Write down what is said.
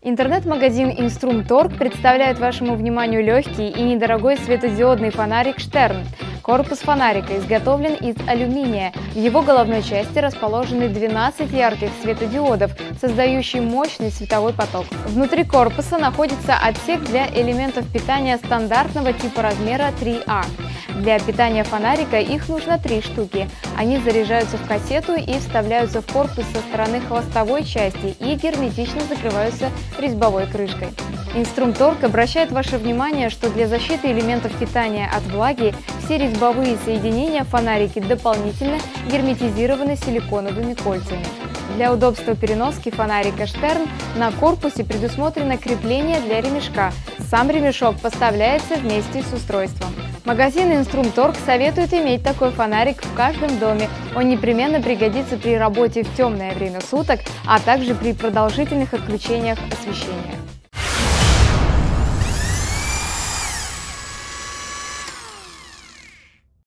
Интернет-магазин Инструмторг представляет вашему вниманию легкий и недорогой светодиодный фонарик «Штерн». Корпус фонарика изготовлен из алюминия. В его головной части расположены 12 ярких светодиодов, создающие мощный световой поток. Внутри корпуса находится отсек для элементов питания стандартного типа размера 3А. Для питания фонарика их нужно 3 штуки. Они заряжаются в кассету и вставляются в корпус со стороны хвостовой части и герметично закрываются резьбовой крышкой. Инструмторг обращает ваше внимание, что для защиты элементов питания от влаги все резьбовые соединения в фонарике дополнительно герметизированы силиконовыми кольцами. Для удобства переноски фонарика «Штерн» на корпусе предусмотрено крепление для ремешка. Сам ремешок поставляется вместе с устройством. Магазин Инструмторг советует иметь такой фонарик в каждом доме. Он непременно пригодится при работе в темное время суток, а также при продолжительных отключениях освещения.